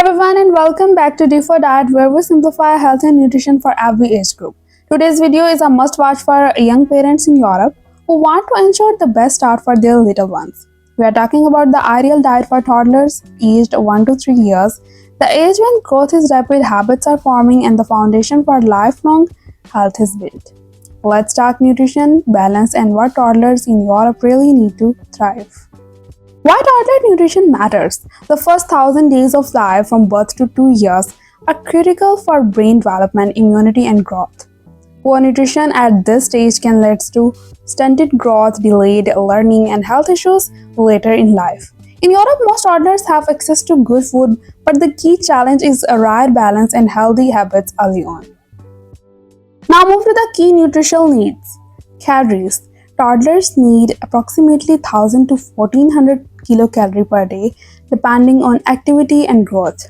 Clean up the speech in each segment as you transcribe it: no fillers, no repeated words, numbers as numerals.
Everyone and welcome back to D4 Diet where we simplify health and nutrition for every age group. Today's video is a must watch for young parents in Europe who want to ensure the best start for their little ones. We are talking about the ideal diet for toddlers aged 1 to 3 years, the age when growth is rapid, habits are forming and the foundation for lifelong health is built. Let's talk nutrition, balance and what toddlers in Europe really need to thrive. Why toddler nutrition matters? The first 1,000 days of life from birth to 2 years are critical for brain development, immunity, and growth. Poor nutrition at this stage can lead to stunted growth, delayed learning, and health issues later in life. In Europe, most toddlers have access to good food, but the key challenge is a right balance and healthy habits early on. Now move to the key nutritional needs. Calories. Toddlers need approximately 1000 to 1400 kilocalories per day depending on activity and growth.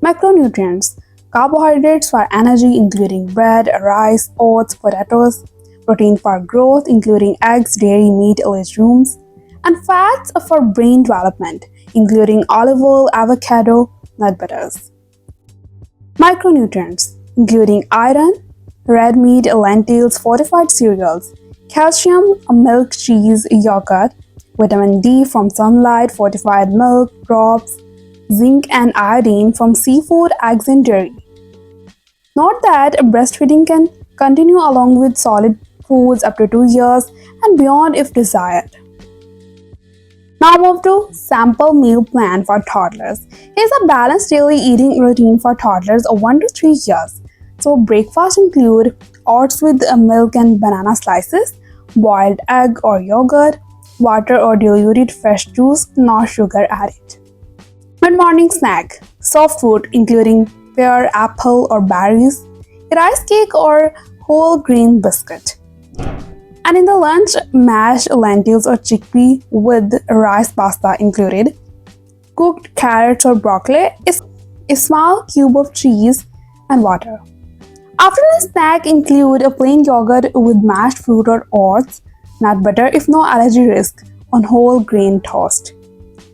Macronutrients. Carbohydrates for energy including bread, rice, oats, potatoes. Protein for growth including eggs, dairy, meat, legumes. And fats for brain development including olive oil, avocado, nut butters. Micronutrients including iron, red meat, lentils, fortified cereals. Calcium, milk, cheese, yogurt, vitamin D from sunlight, fortified milk, crops, zinc and iodine from seafood, eggs and dairy. Note that breastfeeding can continue along with solid foods up to 2 years and beyond if desired. Now move to sample meal plan for toddlers. Here's a balanced daily eating routine for toddlers of 1 to 3 years. So breakfast include oats with milk and banana slices, boiled egg or yogurt, water or diluted fresh juice, no sugar added. Mid-morning snack, soft food including pear, apple or berries, rice cake or whole grain biscuit. And in the lunch, mashed lentils or chickpea with rice pasta included, cooked carrots or broccoli, a small cube of cheese and water. Afternoon snack include a plain yogurt with mashed fruit or oats, nut butter if no allergy risk, on whole grain toast.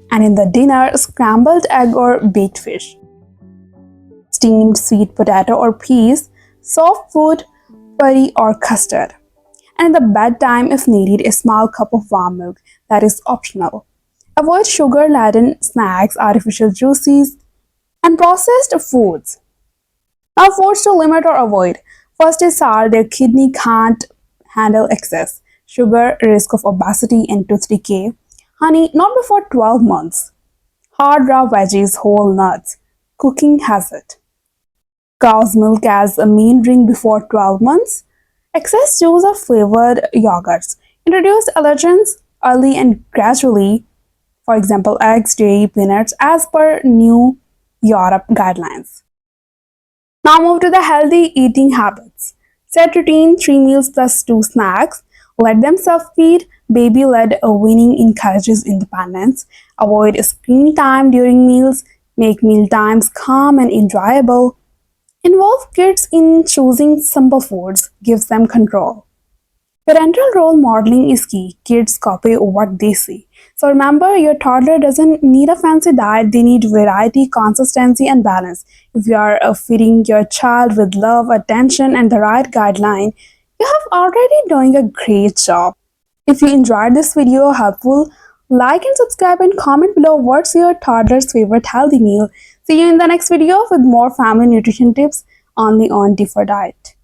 And in the dinner, scrambled egg or baked fish, steamed sweet potato or peas, soft fruit, puree or custard. And in the bedtime, if needed, a small cup of warm milk that is optional. Avoid sugar-laden snacks, artificial juices, and processed foods. Now foods to limit or avoid. First is salt, their kidney can't handle excess. Sugar, risk of obesity and tooth decay. Honey, not before 12 months. Hard raw veggies, whole nuts. Cooking hazard. Cow's milk as a main drink before 12 months. Excess juice or flavored yogurts. Introduce allergens early and gradually. For example, eggs, dairy, peanuts as per new Europe guidelines. Now move to the healthy eating habits. Set routine 3 meals plus 2 snacks. Let them self-feed. Baby-led weaning encourages independence. Avoid screen time during meals. Make meal times calm and enjoyable. Involve kids in choosing simple foods. Gives them control. Parental role modeling is key. Kids copy what they see. So remember, your toddler doesn't need a fancy diet. They need variety, consistency, and balance. If you are feeding your child with love, attention, and the right guideline, you have already doing a great job. If you enjoyed this video helpful, like and subscribe and comment below what's your toddler's favorite healthy meal. See you in the next video with more family nutrition tips only on D4 Diet.